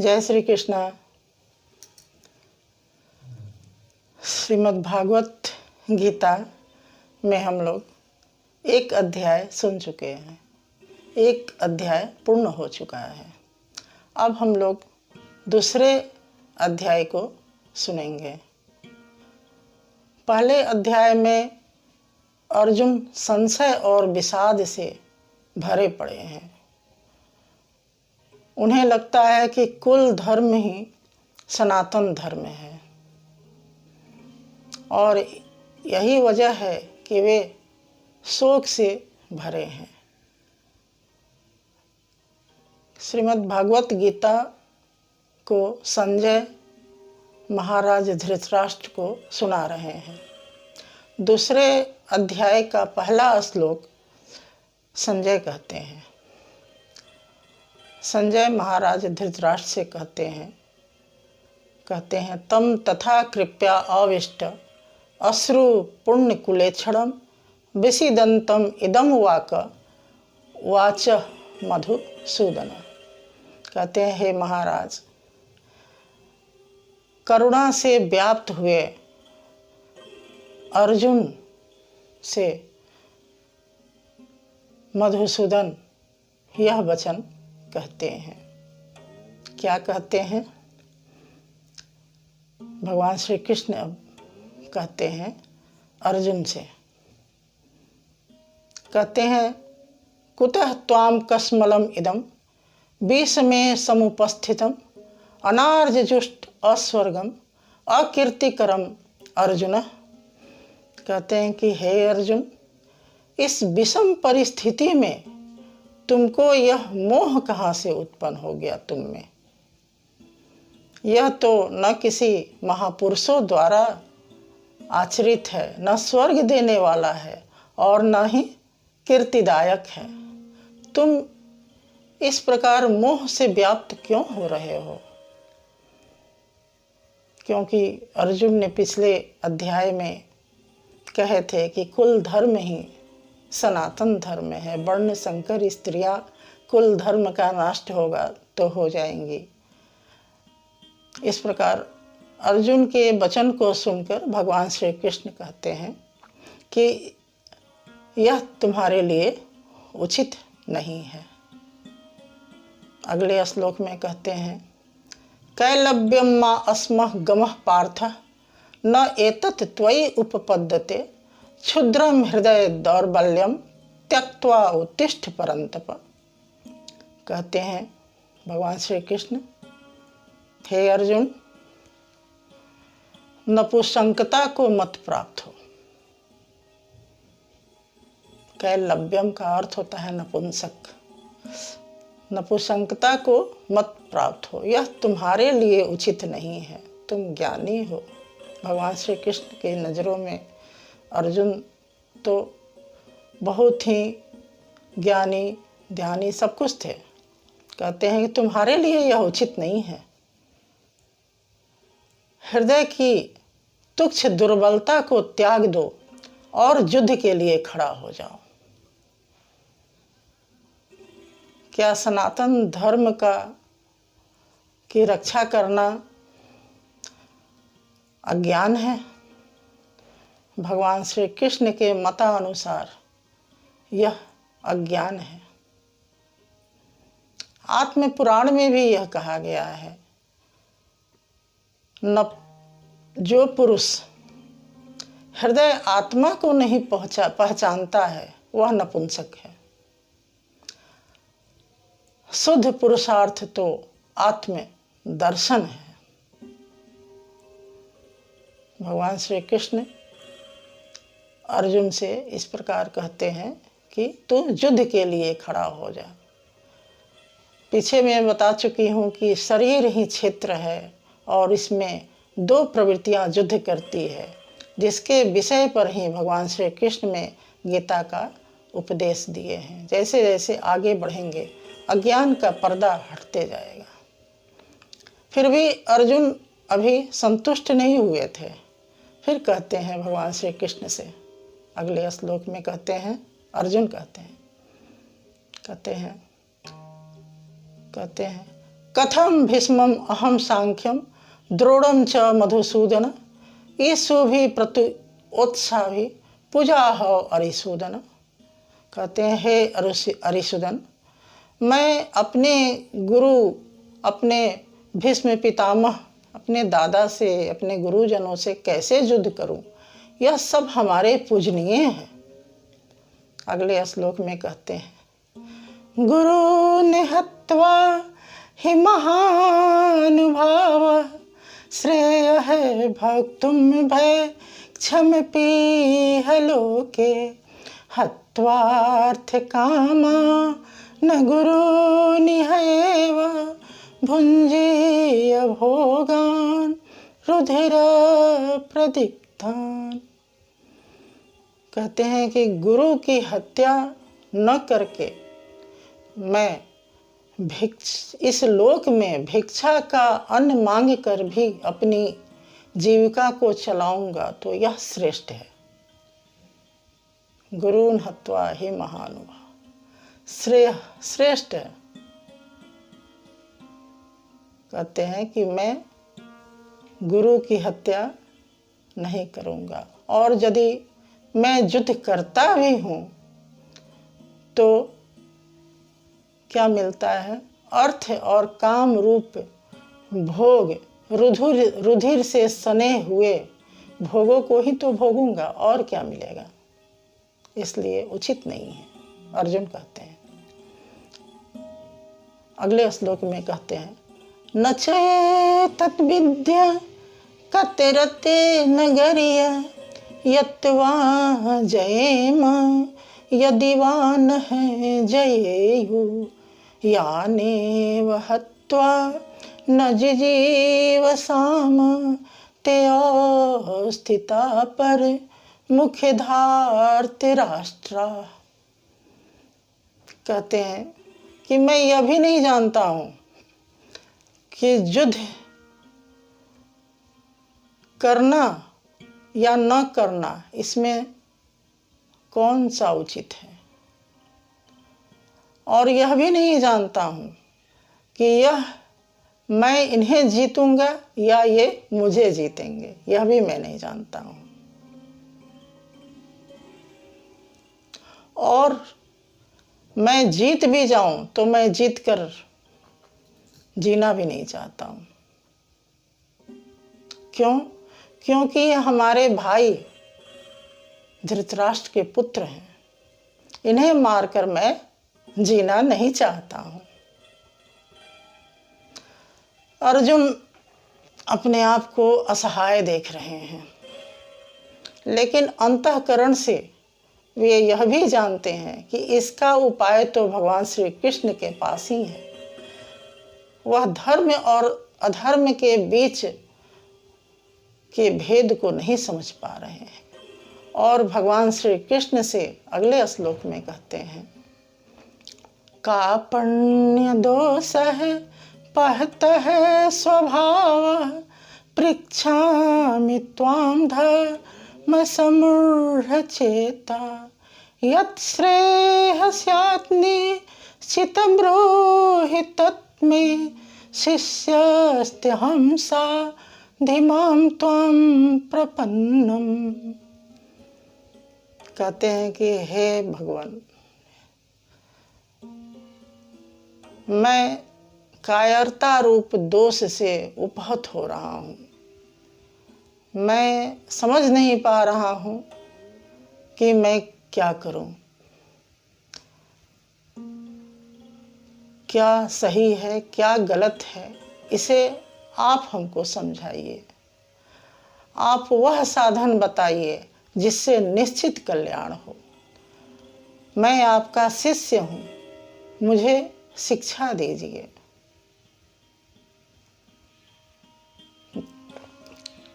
जय श्री कृष्णा। श्रीमद् भागवत गीता में हम लोग एक अध्याय सुन चुके हैं। एक अध्याय पूर्ण हो चुका है। अब हम लोग दूसरे अध्याय को सुनेंगे। पहले अध्याय में अर्जुन संशय और विषाद से भरे पड़े हैं। उन्हें लगता है कि कुल धर्म ही सनातन धर्म है और यही वजह है कि वे शोक से भरे हैं। श्रीमद् भागवत गीता को संजय महाराज धृतराष्ट्र को सुना रहे हैं। दूसरे अध्याय का पहला श्लोक संजय कहते हैं। संजय महाराज धृतराष्ट्र से कहते हैं तम तथा कृपया आविष्ट अश्रु पुण्य कुलेक्षणम विषिदंतम इदम वाच मधुसूदन। कहते हैं, हे महाराज, करुणा से व्याप्त हुए अर्जुन से मधुसूदन यह वचन कहते हैं। क्या कहते हैं? भगवान श्री कृष्ण अब कहते हैं अर्जुन से, कहते हैं कुतः त्वाम कस्मलम इदम विषमे समुपस्थितम अनार्यजुष्ट अस्वर्गम अकीर्तिकरम अर्जुन। कहते हैं कि हे अर्जुन, इस विषम परिस्थिति में तुमको यह मोह कहाँ से उत्पन्न हो गया तुम में? यह तो न किसी महापुरुषों द्वारा आचरित है, न स्वर्ग देने वाला है और न ही कीर्तिदायक है। तुम इस प्रकार मोह से व्याप्त क्यों हो रहे हो? क्योंकि अर्जुन ने पिछले अध्याय में कहे थे कि कुल धर्म ही सनातन धर्म है। वर्ण संकर स्त्रियां कुल धर्म का नष्ट होगा तो हो जाएंगी। इस प्रकार अर्जुन के वचन को सुनकर भगवान श्री कृष्ण कहते हैं कि यह तुम्हारे लिए उचित नहीं है। अगले श्लोक में कहते हैं कैलव्यम मा अस्मः गमः पार्थ न एतत् त्वयि उपपद्यते क्षुद्रम हृदय दौर्बल्यम त्यक्त्वा उत्तिष्ठ परंतप। कहते हैं भगवान श्री कृष्ण, हे अर्जुन, नपुंसकता को मत प्राप्त हो। कैलव्यम का अर्थ होता है नपुंसक। नपुंसकता को मत प्राप्त हो, यह तुम्हारे लिए उचित नहीं है। तुम ज्ञानी हो। भगवान श्री कृष्ण की नज़रों में अर्जुन तो बहुत ही ज्ञानी ध्यानी सब कुछ थे। कहते हैं कि तुम्हारे लिए यह उचित नहीं है। हृदय की तुच्छ दुर्बलता को त्याग दो और युद्ध के लिए खड़ा हो जाओ। क्या सनातन धर्म की रक्षा करना अज्ञान है? भगवान श्री कृष्ण के मतानुसार यह अज्ञान है। आत्म पुराण में भी यह कहा गया है, जो पुरुष हृदय आत्मा को नहीं पहचानता है वह नपुंसक है। शुद्ध पुरुषार्थ तो आत्म दर्शन है। भगवान श्री कृष्ण अर्जुन से इस प्रकार कहते हैं कि तू युद्ध के लिए खड़ा हो जा। पीछे मैं बता चुकी हूँ कि शरीर ही क्षेत्र है और इसमें दो प्रवृत्तियाँ युद्ध करती है, जिसके विषय पर ही भगवान श्री कृष्ण में गीता का उपदेश दिए हैं। जैसे जैसे आगे बढ़ेंगे अज्ञान का पर्दा हटते जाएगा। फिर भी अर्जुन अभी संतुष्ट नहीं हुए थे। फिर कहते हैं भगवान श्री कृष्ण से, अगले श्लोक में कहते हैं, अर्जुन कहते हैं कथम भीष्मम अहम सांख्यम द्रोणम च मधुसूदन ईसु भी प्रत्युत्साह भी पूजा हो अरिसूदन। कहते हैं हे अरिसूदन, मैं अपने गुरु, अपने भीष्म पितामह, अपने दादा से, अपने गुरुजनों से कैसे युद्ध करूं? यह सब हमारे पूजनीय हैं। अगले श्लोक में कहते हैं, गुरु निहत्वा हि महानुभाव श्रेय है भक्तुम भय क्षमपीह लोके हत्वार्थ कामा न गुरु निहैव भुंजीय भोगान रुधिर प्रदीप्तान। कहते हैं कि गुरु की हत्या न करके मैं इस लोक में भिक्षा का अन्न मांग कर भी अपनी जीविका को चलाऊंगा तो यह श्रेष्ठ है। गुरुन हत्वा ही महानुभाव, श्रेष्ठ है। कहते हैं कि मैं गुरु की हत्या नहीं करूंगा, और यदि मैं युद्ध करता भी हूं तो क्या मिलता है? अर्थ और काम रूप भोग, रुधिर से सने हुए भोगों को ही तो भोगूंगा, और क्या मिलेगा? इसलिए उचित नहीं है, अर्जुन कहते हैं। अगले श्लोक में कहते हैं, न चेतत् विद्या कतिरते नगरिया यत्वा जयेम यदि वा न है जयेयु यानेव हत्वा न जिजीवसाम ते स्थिता पर मुख्यधार्त राष्ट्रा। कहते हैं कि मैं यह भी नहीं जानता हूँ कि युद्ध करना या न करना, इसमें कौन सा उचित है, और यह भी नहीं जानता हूँ कि यह मैं इन्हें जीतूंगा या ये मुझे जीतेंगे, यह भी मैं नहीं जानता हूँ। और मैं जीत भी जाऊं तो मैं जीत कर जीना भी नहीं चाहता हूँ। क्यों? क्योंकि ये हमारे भाई धृतराष्ट्र के पुत्र हैं, इन्हें मारकर मैं जीना नहीं चाहता हूँ। अर्जुन अपने आप को असहाय देख रहे हैं, लेकिन अंतःकरण से वे यह भी जानते हैं कि इसका उपाय तो भगवान श्री कृष्ण के पास ही है। वह धर्म और अधर्म के बीच के भेद को नहीं समझ पा रहे हैं, और भगवान श्री कृष्ण से अगले श्लोक में कहते हैं, का पुण्य दोष है पहत है स्वभाव पृच्छामि त्वां धर्म समूढ़ चेता यत् श्रेयः स्यात् निश्चित ब्रूहि तत्मे शिष्यस्त्यहं साधिमां त्वां प्रपन्नम। कहते हैं कि हे भगवान, मैं कायरता रूप दोष से उपहत हो रहा हूँ। मैं समझ नहीं पा रहा हूँ कि मैं क्या करूँ, क्या सही है क्या गलत है, इसे आप हमको समझाइए। आप वह साधन बताइए जिससे निश्चित कल्याण हो। मैं आपका शिष्य हूँ, मुझे शिक्षा दीजिए।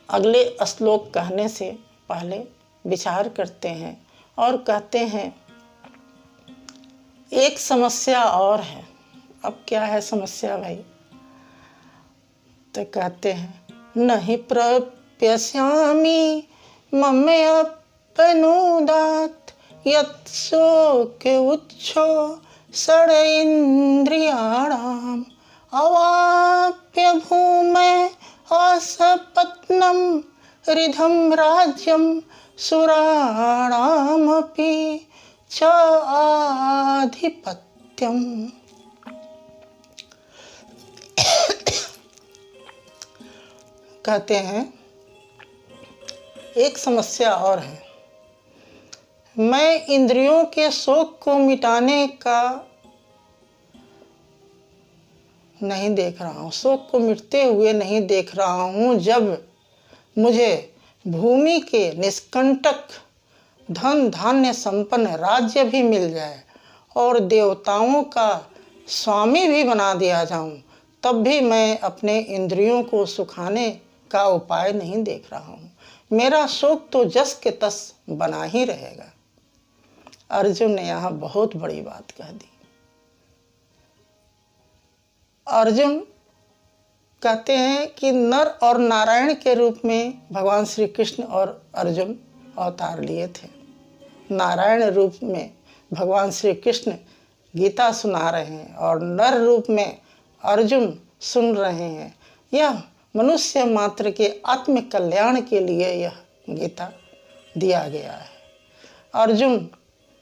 अगले श्लोक कहने से पहले विचार करते हैं और कहते हैं, एक समस्या और है। अब क्या है समस्या भाई? तो कहते हैं, नहीं प्रप्यस्यामि मम्यप्नुदात् यत् शोक उच्छो षड इंद्रियाणाम अवाप्य भूमय असपत्नम रिधम राज्यम सुराणामपि च आधिपत्यम। कहते हैं एक समस्या और है, मैं इंद्रियों के शोक को मिटाने का नहीं देख रहा हूँ, शोक को मिटते हुए नहीं देख रहा हूँ। जब मुझे भूमि के निष्कंटक धन धान्य संपन्न राज्य भी मिल जाए और देवताओं का स्वामी भी बना दिया जाऊं, तब भी मैं अपने इंद्रियों को सुखाने का उपाय नहीं देख रहा हूँ। मेरा शोक तो जस के तस बना ही रहेगा। अर्जुन ने यहाँ बहुत बड़ी बात कह दी। अर्जुन कहते हैं कि नर और नारायण के रूप में भगवान श्री कृष्ण और अर्जुन अवतार लिए थे। नारायण रूप में भगवान श्री कृष्ण गीता सुना रहे हैं और नर रूप में अर्जुन सुन रहे हैं। यह मनुष्य मात्र के आत्म कल्याण के लिए यह गीता दिया गया है। अर्जुन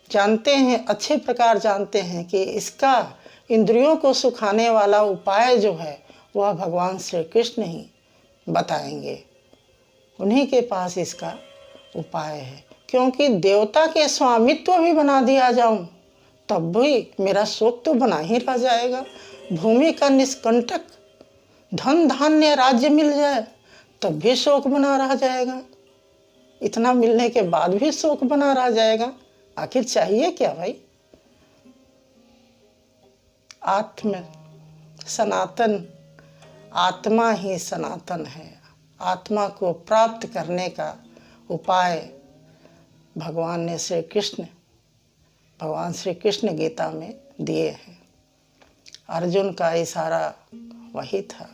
जानते हैं, अच्छे प्रकार जानते हैं कि इसका इंद्रियों को सुखाने वाला उपाय जो है वह भगवान श्री कृष्ण ही बताएंगे। उन्हीं के पास इसका उपाय है, क्योंकि देवता के स्वामित्व भी बना दिया जाऊं तब भी मेरा शोक तो बना ही रह जाएगा। भूमि का निष्कंटक धन धान्य राज्य मिल जाए तब भी शोक बना रह जाएगा। इतना मिलने के बाद भी शोक बना रह जाएगा। आखिर चाहिए क्या भाई? सनातन आत्मा ही सनातन है। आत्मा को प्राप्त करने का उपाय भगवान श्री कृष्ण गीता में दिए हैं। अर्जुन का इशारा वही था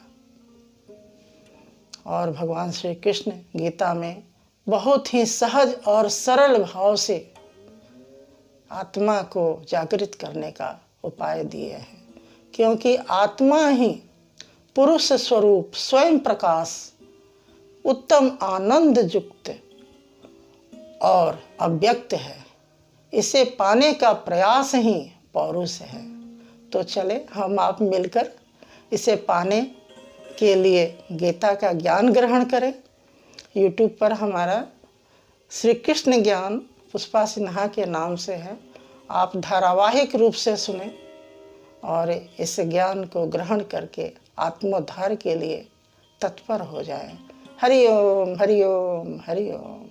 और भगवान श्री कृष्ण गीता में बहुत ही सहज और सरल भाव से आत्मा को जागृत करने का उपाय दिए हैं, क्योंकि आत्मा ही पुरुष स्वरूप स्वयं प्रकाश उत्तम आनंद युक्त और अव्यक्त है। इसे पाने का प्रयास ही पौरुष है। तो चले हम आप मिलकर इसे पाने के लिए गीता का ज्ञान ग्रहण करें। YouTube पर हमारा श्री कृष्ण ज्ञान पुष्पा सिन्हा के नाम से है। आप धारावाहिक रूप से सुने और इस ज्ञान को ग्रहण करके आत्मोद्धार के लिए तत्पर हो जाएं। हरि ओम हरि ओम हरि ओम।